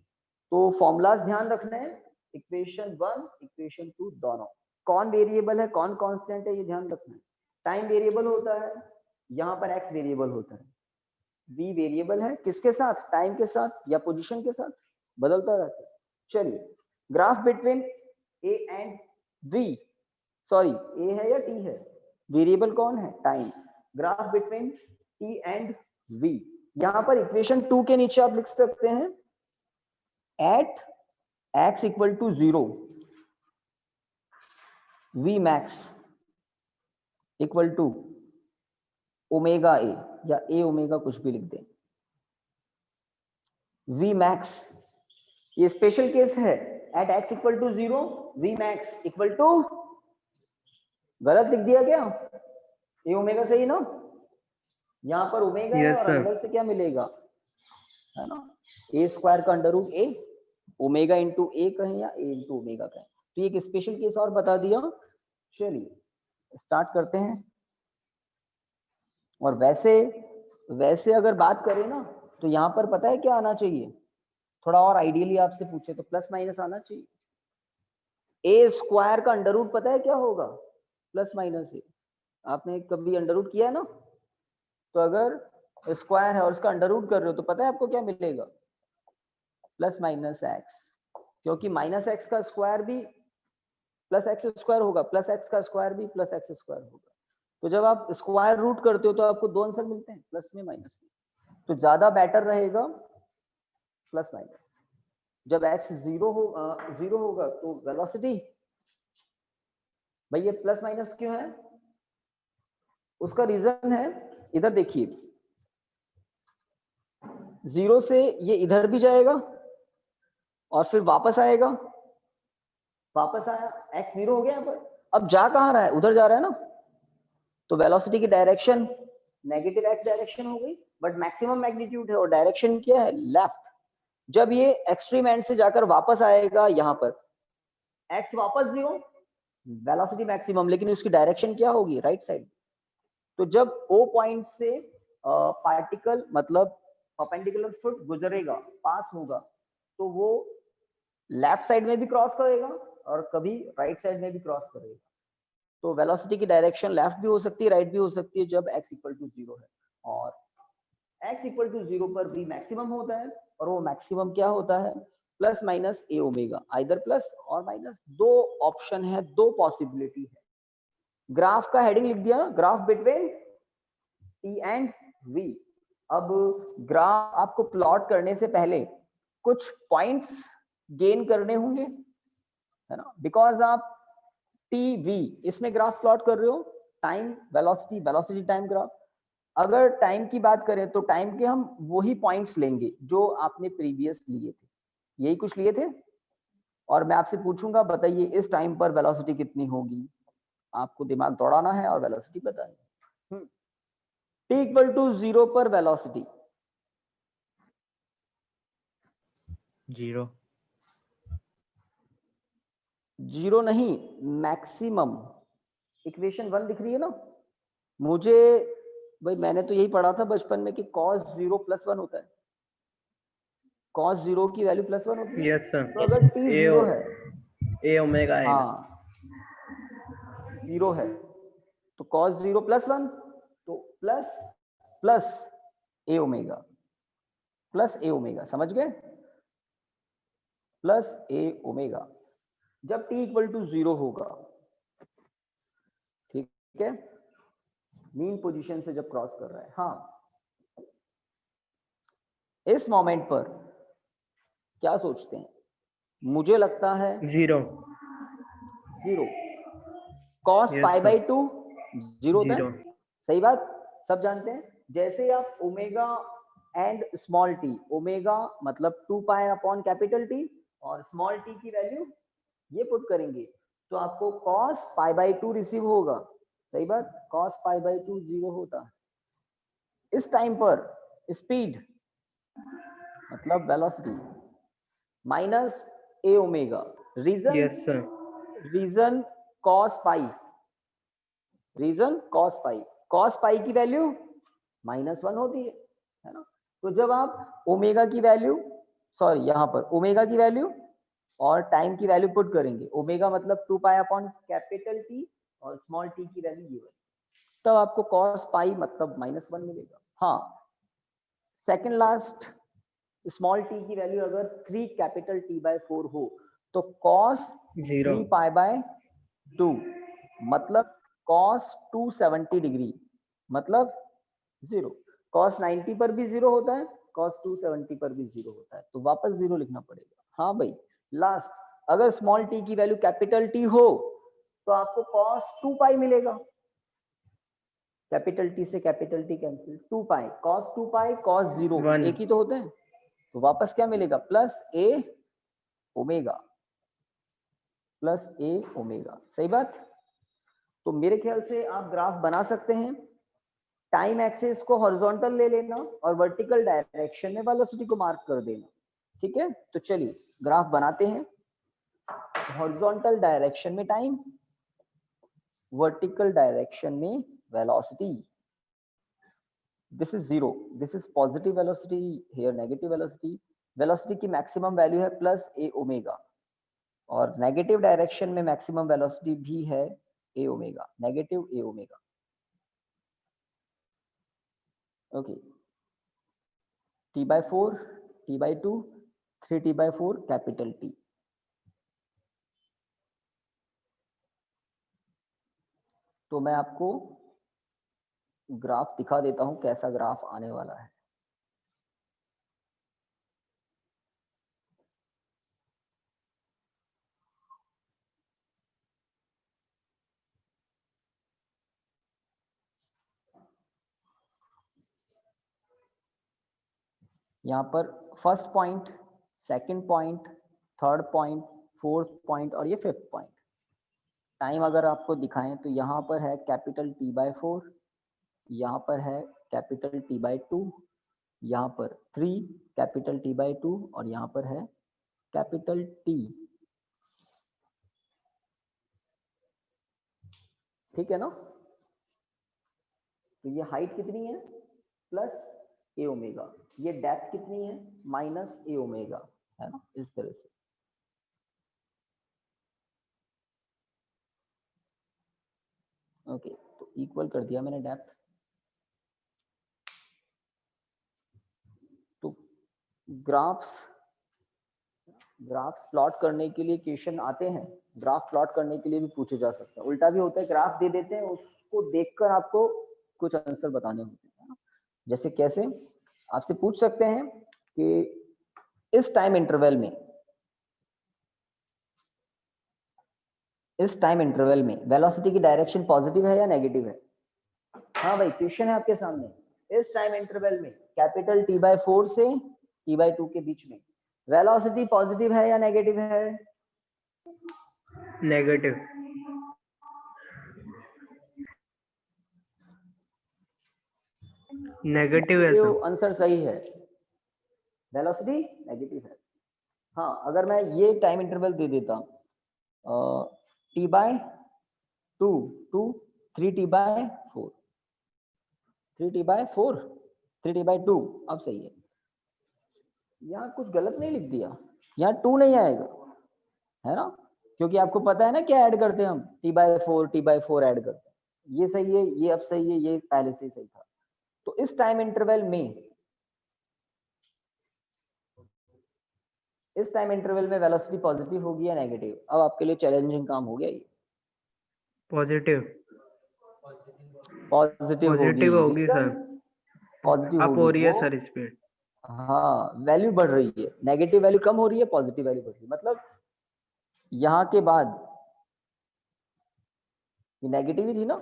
तो फॉर्मूलाज ध्यान रखना है, इक्वेशन 1 इक्वेशन 2 दोनों। कौन वेरिएबल है कौन कांस्टेंट है ये ध्यान रखना है। टाइम वेरिएबल होता है, यहाँ पर x वेरिएबल होता है, v वेरिएबल है किसके साथ, टाइम के साथ या पोजीशन के साथ, बदलता रहता है। चलिए, graph between a and v, sorry a है या t है, वेरिएबल कौन है, time. Graph between t and v, यहां पर इक्वेशन 2 के नीचे आप लिख सकते हैं at x equal to 0 v max equal to omega A, या ए ओमेगा कुछ भी लिख दें, v मैक्स ये स्पेशल केस है, at x equal to 0 v max equal to, गलत लिख दिया क्या, ए ओमेगा सही ना, यहाँ पर ओमेगा है Yes, और sir. अंदर से क्या मिलेगा, है ना, ए स्क्वायर का अंडर रूट ए, ओमेगा इंटू ए कहें या ए इंटू ओमेगा कहें। तो एक स्पेशल केस और बता दिया। चलिए स्टार्ट करते हैं। और वैसे अगर बात करें ना, तो यहाँ पर पता है क्या आना चाहिए, थोड़ा और आइडियली आपसे पूछे तो प्लस माइनस आना चाहिए। ए स्क्वायर का अंडर रूट पता है क्या होगा, प्लस माइनस ए। आपने कभी अंडर रूट किया है ना, तो अगर स्क्वायर है और उसका अंडर रूट कर रहे हो तो पता है आपको क्या मिलेगा, प्लस माइनस एक्स, क्योंकि माइनस एक्स का स्क्वायर भी प्लस एक्स स्क्वायर होगा, प्लस एक्स का स्क्वायर भी प्लस एक्स स्क्वायर होगा। तो जब आप स्क्वायर रूट करते हो तो आपको दो आंसर मिलते हैं, प्लस में माइनस में, तो ज्यादा बेटर रहेगा प्लस माइनस। जब एक्स जीरो होगा तो वेलोसिटी, भाई ये प्लस माइनस क्यों है, उसका रीजन है, इधर देखिए, 0 से ये इधर भी जाएगा और फिर वापस आएगा, वापस आया, x 0 हो गया यहाँ पर, अब जा कहाँ रहा है, उधर जा रहा है ना, तो वेलोसिटी की डायरेक्शन नेगेटिव x डायरेक्शन हो गई, बट मैक्सिमम मैग्नीट्यूड है और डायरेक्शन क्या है, लेफ्ट। जब ये एक्सट्रीम एंड से जाकर वापस आएगा यहाँ पर, x वापस 0, वेलोसिटी मैक्सिमम, लेकिन उसकी डायरेक्शन क्या होगी, राइट साइड। तो जब O पॉइंट से पार्टिकल मतलब परपेंडिकुलर फुट गुजरेगा, पास होगा, तो वो लेफ्ट साइड में भी क्रॉस करेगा और कभी राइट साइड में भी क्रॉस करेगा। तो वेलोसिटी की डायरेक्शन लेफ्ट भी हो सकती है, राइट भी हो सकती है जब x इक्वल टू 0 है। और x इक्वल टू 0 पर v मैक्सिमम होता है, और वो मैक्सिमम क्या होता है, plus minus A omega, either plus और माइनस, दो ऑप्शन है, दो पॉसिबिलिटी है। ग्राफ का हेडिंग लिख दिया, graph between t and v। अब ग्राफ आपको प्लॉट करने से पहले कुछ पॉइंट्स गेन करने होंगे, है ना, बिकॉज आप टी वी इसमें ग्राफ प्लॉट कर रहे हो, time velocity, velocity time graph. अगर टाइम की बात करें तो टाइम के हम वही पॉइंट्स लेंगे जो आपने प्रीवियस लिए थे, यही कुछ लिए थे, और मैं आपसे पूछूंगा बताइए इस टाइम पर वेलोसिटी कितनी होगी, आपको दिमाग दौड़ाना है और वेलोसिटी बतानी। टी इक्वल टू 0 पर वेलोसिटी 0 0 नहीं, मैक्सिमम। इक्वेशन 1 दिख रही है ना मुझे, भाई मैंने तो यही पढ़ा था बचपन में कि cos 0 प्लस 1 होता है, cos 0 की वैल्यू प्लस 1 होती है। Yes, sir. तो अगर t 0 है, ए ओमेगा है ना। हाँ 0 है, तो cos 0 प्लस 1, तो plus plus A omega, plus A omega, समझ गए, प्लस ए ओमेगा जब t इक्वल टू 0 होगा, ठीक है, मीन पोजीशन से जब क्रॉस कर रहा है। हाँ, इस मोमेंट पर क्या सोचते हैं, मुझे लगता है 0 cos Yes, pi sir. By 2 0 होता 0 है, सही बात, सब जानते हैं। जैसे ही आप omega and small T, omega मतलब 2 पाई अपॉन कैपिटल टी और स्मॉल टी की वैल्यू ये पुट करेंगे तो आपको cos पाई बाई 2 रिसीव होगा, सही बात, cos पाई बाई 2 0 होता है। इस टाइम पर स्पीड मतलब velocity minus A omega, reason Yes, sir. Reason cos pi, reason cos pi की वैल्यू -1 होती है ना। तो जब आप ओमेगा की वैल्यू, सॉरी यहाँ पर ओमेगा की वैल्यू और टाइम की वैल्यू पुट करेंगे, ओमेगा मतलब 2 पाई अपॉन कैपिटल टी और स्मॉल टी की वैल्यू ये वाली, तब आपको कॉस पाई मतलब -1 मिलेगा। हाँ, सेकंड लास्ट स्मॉल टी की वैल्यू अगर 3 कैपिटल टी बाय 4 हो तो कॉस 0 3 पाई बाय 2 मतलब कॉस 270 डिग्री मतलब 0। कॉस 90 पर भी 0 होता है, कॉस 270 पर भी 0 होता है, तो वापस 0 लिखना पड़ेगा। हाँ भाई, लास्ट अगर स्मॉल टी की वैल्यू कैपिटल टी हो तो आपको कॉस 2 पाई मिलेगा। कैपिटल टी से capital T cancel, 2 pi cos 2 pi cos 0 1 एक ही तो होते हैं, तो वापस क्या मिलेगा plus A omega, plus A omega. सही बात। तो मेरे ख्याल से आप ग्राफ बना सकते हैं। टाइम एक्सिस को हॉरिजॉन्टल ले लेना और वर्टिकल डायरेक्शन में वेलोसिटी को मार्क कर देना। ठीक है, तो चलिए ग्राफ बनाते हैं। हॉरिजॉन्टल डायरेक्शन में टाइम, वर्टिकल डायरेक्शन में velocity. This is 0, this is positive velocity, here negative velocity. Velocity की मैक्सिमम वैल्यू है प्लस ए ओमेगा और नेगेटिव डायरेक्शन में मैक्सिमम वेलोसिटी भी है A omega, negative A omega. Okay, t/4, t/2, 3t/4 capital T। तो मैं आपको graph दिखा देता हूं कैसा ग्राफ आने वाला है। यहाँ पर first point, second point, third point, fourth point और ये फिफ्थ पॉइंट। टाइम अगर आपको दिखाएं तो यहाँ पर है कैपिटल T/4, यहाँ पर है कैपिटल T/2, यहाँ पर 3 कैपिटल T/2 और यहाँ पर है कैपिटल T। ठीक है ना। तो ये हाइट कितनी है प्लस ए ओमेगा, ये डेप्थ कितनी है माइनस ए ओमेगा, है ना, इस तरह से। ओके, तो इक्वल कर दिया मैंने डेप्थ। तो ग्राफ्स प्लॉट करने के लिए क्वेश्चन आते हैं, ग्राफ प्लॉट करने के लिए भी पूछे जा सकते हैं। उल्टा भी होता है, ग्राफ दे देते हैं, उसको देखकर आपको कुछ आंसर बताने होते हैं। जैसे कैसे आपसे पूछ सकते हैं कि इस टाइम इंटरवल में वेलोसिटी की डायरेक्शन पॉजिटिव है या नेगेटिव है। हाँ भाई, क्वेश्चन है आपके सामने। इस टाइम इंटरवल में कैपिटल T/4 से T/2 के बीच में वेलोसिटी पॉजिटिव है या नेगेटिव है। नेगेटिव। नेगेटिव है सर। आंसर सही है, वेलोसिटी नेगेटिव है। हाँ, अगर मैं ये टाइम इंटरवल दे देता T/2 to 3t/4, 3t/4, 3t/2, अब सही है। यहाँ कुछ गलत नहीं लिख दिया, यहाँ 2 नहीं आएगा, है ना, क्योंकि आपको पता है ना क्या ऐड करते हैं हम, T/4 ऐड करते हैं। ये सही है, ये अब सही है, ये पहले से सही था। तो इस टाइम इंटरवल में वेलोसिटी पॉजिटिव होगी या नेगेटिव। अब आपके लिए चैलेंजिंग काम हो गया ये। पॉजिटिव। पॉजिटिव होगी सर। पॉजिटिव अप हो रही है होगी सर स्पीड। हाँ, वैल्यू बढ़ रही है, नेगेटिव वैल्यू कम हो रही है, पॉजिटिव वैल्यू बढ़ रही है। मतलब यहाँ के बाद ये नेगेटिव ही थी ना,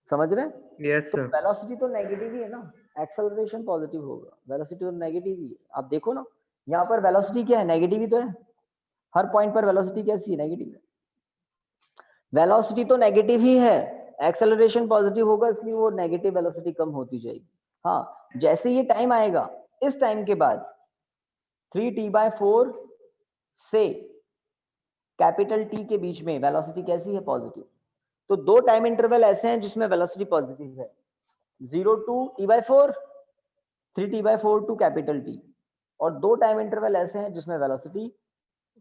समझ रहे हैं। यस तो सर। वेलोसिटी तो नेगेटिव ही है ना, एक्सेलरेशन पॉजिटिव होगा, वेलोसिटी तो नेगेटिव ही है। आप देखो ना, यहाँ पर वेलोसिटी क्या है, नेगेटिव ही तो है। हर पॉइंट पर वेलोसिटी कैसी है, नेगेटिव है। वेलोसिटी तो नेगेटिव ही है, एक्सेलरेशन पॉजिटिव होगा, इसलिए वो नेगेटिव वेलोसिटी कम होती जाएगी। हाँ, जैसे ये टाइम आएगा, इस टाइम के बाद 3t/4 से कैपिटल T के बीच में वेलोसिटी कैसी है, पॉजिटिव। तो तो दो टाइम इंटरवल ऐसे हैं जिसमें वेलोसिटी पॉजिटिव है, 0 to t/4, 3t/4 to capital T, और दो टाइम इंटरवल ऐसे हैं जिसमें वेलोसिटी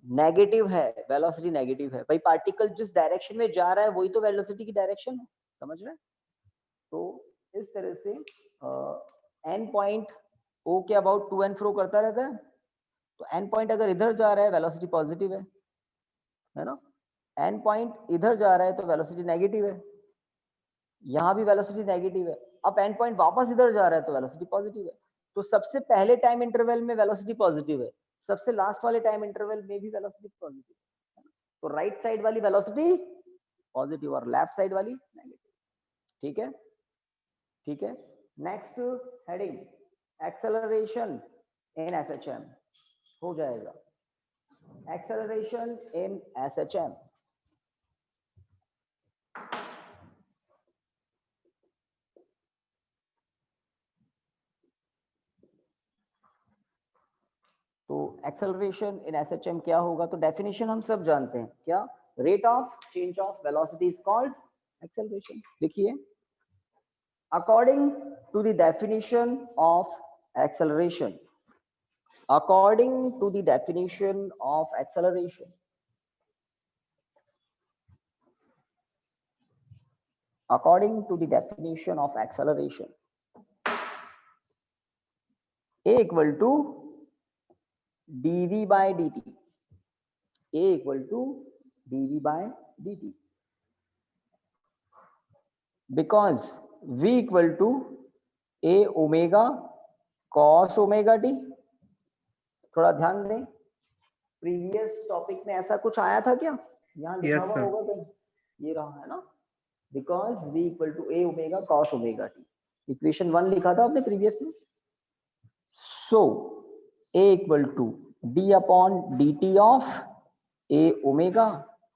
नेगेटिव है, वेलोसिटी नेगेटिव है। भाई पार्टिकल जिस डायरेक्शन में जा रहा है वही तो वेलोसिटी की डायरेक्शन है, समझ रहे हैं? तो इस तरह से एन पॉइंट ओ के अबाउट टू एंड फ्रो करता रहता है, तो एन पॉइंट अगर इधर जा रहा है वेलोसिटी पॉजिटिव है ना, एन पॉइंट इधर जा रहा है तो वेलोसिटी नेगेटिव है, यहाँ भी वेलोसिटी नेगेटिव है। अब एन पॉइंट वापस इधर जा रहा है तो वेलोसिटी पॉजिटिव है। तो सबसे पहले टाइम इंटरवल में वेलोसिटी पॉजिटिव है, सबसे लास्ट वाले टाइम इंटरवल में भी वेलोसिटी पॉजिटिव है। तो राइट साइड वाली वेलोसिटी पॉजिटिव और लेफ्ट साइड वाली नेगेटिव। ठीक है, ठीक है। Next heading acceleration in SHM हो जाएगा, एक्सेलरेशन इन एसएचएम। तो एक्सेलरेशन इन एसएचएम क्या होगा? तो डेफिनेशन हम सब जानते हैं, क्या? Rate of change of velocity is called acceleration. देखिए, according to the definition of acceleration, according to the definition of acceleration, according to the definition of acceleration, A equal to dv by dt, A equal to dv by dt, because v equal to a omega cos omega t। थोड़ा ध्यान दें, previous topic में ऐसा कुछ आया था क्या? यहाँ लिखा Yes, हुआ sir. होगा कहीं, ये रहा है ना, because v equal to a omega cos omega t, equation 1 लिखा था आपने प्रीवियस में। So a equal to d upon dt of a omega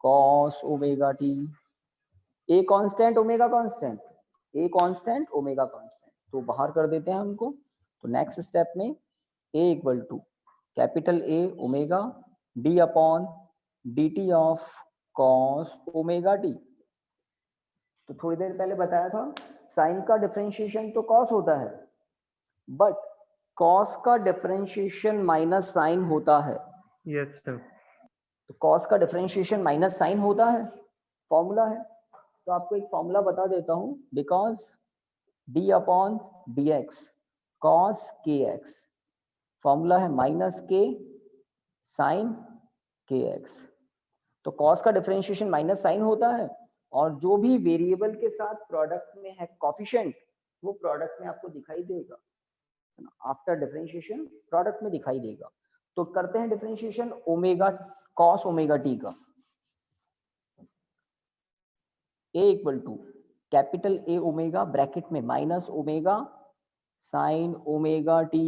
cos omega t, a constant omega constant, a constant omega constant, तो बाहर कर देते हैं हमको। तो नेक्स्ट स्टेप में a equal to capital A omega d upon dt of cos omega t। तो थोड़ी देर पहले बताया था साइन का डिफरेंशिएशन तो cos होता है, बट cos का डिफरेंशिएशन माइनस साइन होता है। Yes, sir. तो cos का डिफरेंशिएशन माइनस साइन होता है, फॉर्मूला है। तो आपको एक फॉर्मूला बता देता हूं, because d upon dx cos kx, formula है माइनस के साइन kx। तो cos का डिफरेंशिएशन माइनस साइन होता है, और जो भी वेरिएबल के साथ प्रोडक्ट में है कोफिशिएंट, वो प्रोडक्ट में आपको दिखाई देगा, आफ्टर डिफरेंशिएशन प्रोडक्ट में दिखाई देगा। तो करते हैं differentiation omega cos omega t का। a equal to capital A omega bracket में minus omega sine omega t,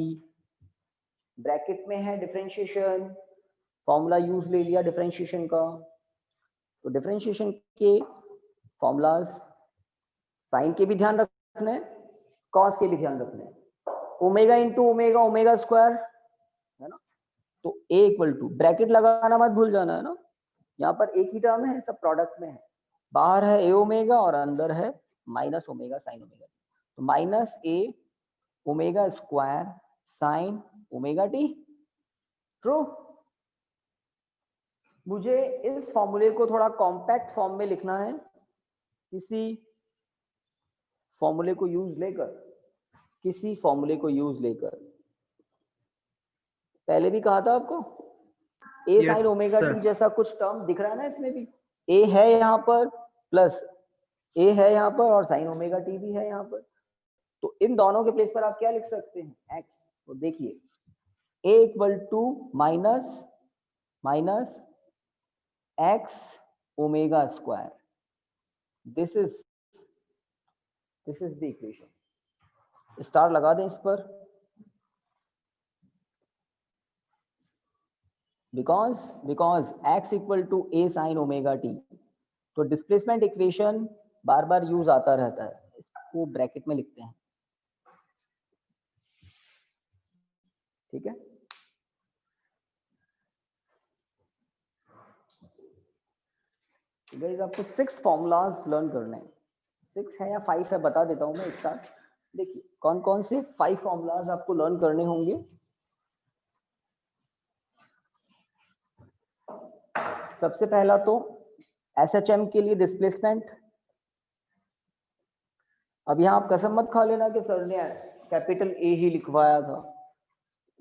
bracket में है डिफरेंशिएशन, फॉर्मूला यूज ले लिया डिफरेंशिएशन का। तो डिफरेंशिएशन के फॉर्मूलाज साइन के भी ध्यान रखना है, कॉस के भी ध्यान रखना है। Omega into omega omega square है ना, तो a इक्वल टू ब्रैकेट लगाना मत भूल जाना है ना, यहाँ पर एक ही टर्म है, सब प्रोडक्ट में है, बाहर है a ओमेगा और अंदर है माइनस ओमेगा साइन ओमेगा। तो minus a omega square sine omega T, true. मुझे इस फॉर्मूले को थोड़ा कॉम्पैक्ट फॉर्म में लिखना है, किसी फॉर्मूले को यूज लेकर, किसी फॉर्मूले को यूज लेकर। पहले भी कहा था आपको a साइन ओमेगा टी जैसा कुछ टर्म दिख रहा है ना, इसमें भी a है यहाँ पर, प्लस a है यहाँ पर, और साइन ओमेगा टी भी है यहाँ पर। तो इन दोनों के प्लेस पर आप क्या लिख सकते हैं? x। तो देखिए a equal to minus minus x omega square, this is the equation. Star लगा दें इस पर, because x equal to a sine omega T. तो डिस्प्लेसमेंट इक्वेशन बार बार यूज आता रहता है, इसको ब्रैकेट में लिखते हैं, ठीक है। गाइस आपको 6 फॉर्मूलाज लर्न करने हैं, 6 है या 5 है बता देता हूं मैं एक साथ। देखिए कौन कौन से 5 फॉर्मूलाज आपको लर्न करने होंगे। सबसे पहला तो एसएचएम के लिए डिस्प्लेसमेंट। अब यहां आप कसम मत खा लेना कि सर ने कैपिटल ए ही लिखवाया था।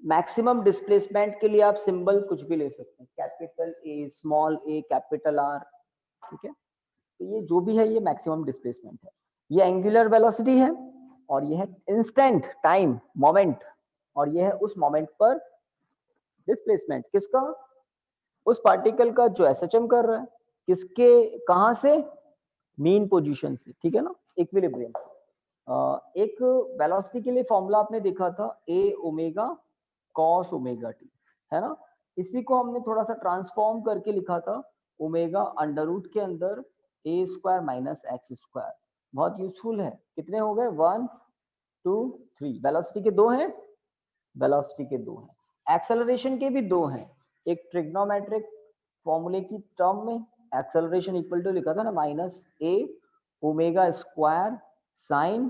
मैक्सिमम डिस्प्लेसमेंट के लिए आप सिंबल कुछ भी ले सकते हैं, capital A, small A, capital R, ठीक है। तो ये जो भी है ये मैक्सिमम डिस्प्लेसमेंट है। ये एंगुलर वेलोसिटी है और ये है इंस्टेंट टाइम मोमेंट, और ये है उस मोमेंट पर डिस्प्लेसमेंट किसका, उस पार्टिकल का जो एसएचएम कर रहा है। किसके, कहां से, मीन पोजीशन से, ठीक है ना, इक्विलिब्रियम से। एक वेलोसिटी के लिए फॉर्मूला आपने देखा था ए ओमेगा कॉस ओमेगा टी, है ना। इसी को हमने थोड़ा सा ट्रांसफॉर्म करके लिखा था ओमेगा अंडर रूट के अंदर ए स्क्वायर माइनस एक्स स्क्वायर। बहुत यूजफुल है। कितने हो गए, 1 2 3। वेलोसिटी के 2 हैं, वेलोसिटी के 2 हैं, एक्सेलरेशन के भी 2 हैं। एक ट्रिग्नोमेट्रिक फॉर्मूले की टर्म में एक्सेलरेशन इक्वल टू लिखा था ना minus A omega square sine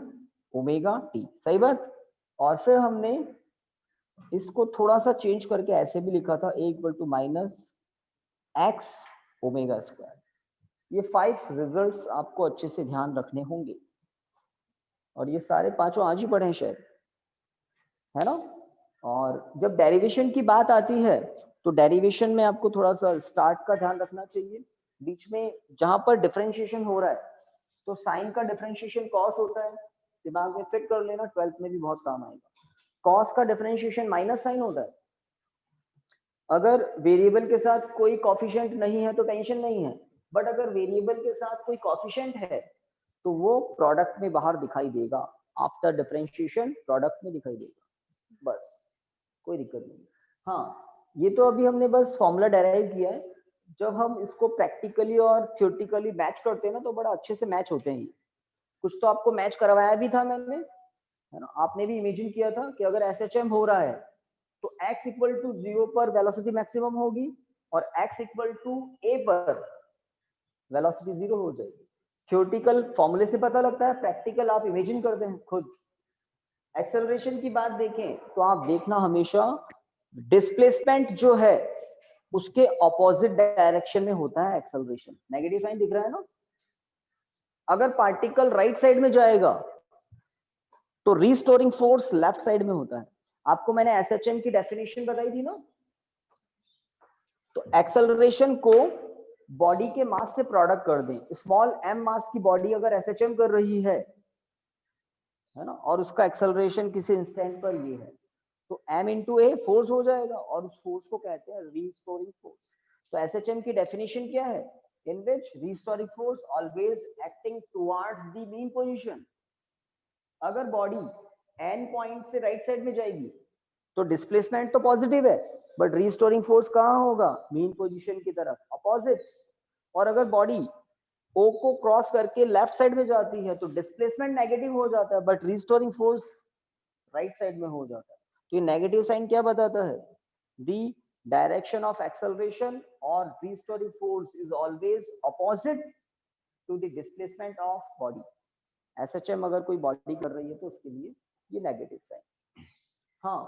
omega T, सही बात। और फिर हमने इसको थोड़ा सा चेंज करके ऐसे भी लिखा था A equal to minus X omega square. ये 5 रिजल्ट्स आपको अच्छे से ध्यान रखने होंगे, और ये सारे पांचों आज ही पढ़े हैं शायद, है ना। और जब डेरिवेशन की बात आती है तो डेरिवेशन में आपको थोड़ा सा स्टार्ट का ध्यान रखना चाहिए। बीच में जहां पर डिफरेंशिएशन हो रहा है तो साइन का डिफरेंशिएशन कॉस होता है, दिमाग में फिट कर लेना, 12th में भी बहुत काम आएगा। कॉस का डिफरेंशिएशन माइनस साइन होता है। अगर वेरिएबल के साथ कोई कॉफिशिएंट नहीं है तो टेंशन नहीं है, बट अगर वेरिएबल के साथ कोई कॉफिशिएंट है तो वो प्रोडक्ट में बाहर दिखाई देगा, आफ्टर डिफरेंशिएशन प्रोडक्ट में दिखाई देगा, बस कोई दिक्कत नहीं। हाँ, ये तो अभी हमने बस फॉर्मूला डेराइव किया है। जब हम इसको प्रैक्टिकली और थ्योरेटिकली मैच करते हैं ना तो बड़ा अच्छे से मैच होते हैं। ये कुछ तो आपको मैच करवाया भी था मैंने, है ना। आपने भी इमेजिन किया था कि अगर एसएचएम हो रहा है तो x इक्वल टू 0 पर वेलोसिटी मैक्सिमम होगी और x इक्वल टू a पर वेलोसिटी 0 हो जाएगी। थ्योरेटिकल फॉर्मूले से पता लगता है, प्रैक्टिकल आप इमेजिन करते हैं खुद। एक्सेलरेशन की बात देखें तो आप देखना हमेशा डिस्प्लेसमेंट जो है उसके ऑपोजिट डायरेक्शन में होता है एक्सेलरेशन। नेगेटिव साइन दिख रहा है ना। अगर पार्टिकल राइट साइड में जाएगा तो रीस्टोरिंग फोर्स लेफ्ट साइड में होता है। आपको मैंने एसएचएम की डेफिनेशन बताई थी ना। तो एक्सेलरेशन को बॉडी के मास से प्रोडक्ट कर दें। स्मॉल m मास की बॉडी अगर एसएचएम कर रही है ना, और उसका एक्सेलरेशन किसी इंस्टेंट पर ये है, तो m इंटू ए फोर्स हो जाएगा और उस फोर्स को कहते हैं रीस्टोरिंग फोर्स। तो एसएचएम की डेफिनेशन क्या है, in which restoring force always acting towards the mean position. अगर बॉडी n पॉइंट से राइट साइड में जाएगी तो डिस्प्लेसमेंट तो पॉजिटिव है, बट रीस्टोरिंग फोर्स कहां होगा, मीन पोजीशन की तरफ, अपोजिट। और अगर बॉडी O को क्रॉस करके लेफ्ट साइड में जाती है तो डिस्प्लेसमेंट नेगेटिव हो जाता है, but restoring force right side में हो जाता है। तो ये नेगेटिव साइन क्या बताता है, द डायरेक्शन ऑफ एक्सेलरेशन और restoring force is always opposite to the displacement of body. SHM अगर कोई बॉडी कर रही है तो उसके लिए ये नेगेटिव साइन। हाँ,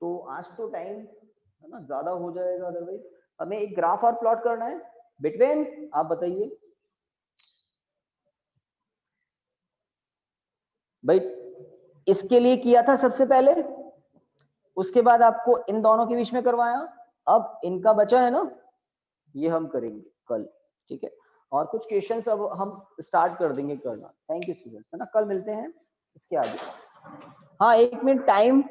तो आज तो टाइम है ना ज्यादा हो जाएगा, अदरवाइज हमें एक ग्राफ और प्लॉट करना है बिटवीन, आप बताइए भाई। इसके लिए किया था सबसे पहले, उसके बाद आपको इन दोनों के बीच में करवाया, अब इनका बचा है ना, ये हम करेंगे कल, ठीक है। और कुछ क्वेश्चंस अब हम स्टार्ट कर देंगे करना। थैंक यू स्टूडेंट्स, है ना, कल मिलते हैं इसके आगे। हाँ, एक मिनट, टाइम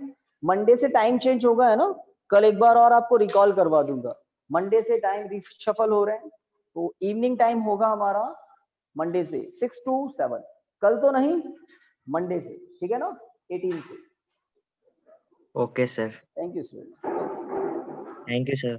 मंडे से टाइम चेंज होगा, है ना। कल एक बार और आपको रिकॉल करवा दूंगा, मंडे से टाइम रिशफल हो रहे हैं, तो इवनिंग टाइम होगा हमारा मंडे से 6 to 7, कल तो नहीं, मंडे से, ठीक है ना, 18 से। Okay sir, thank you students. Thank you sir.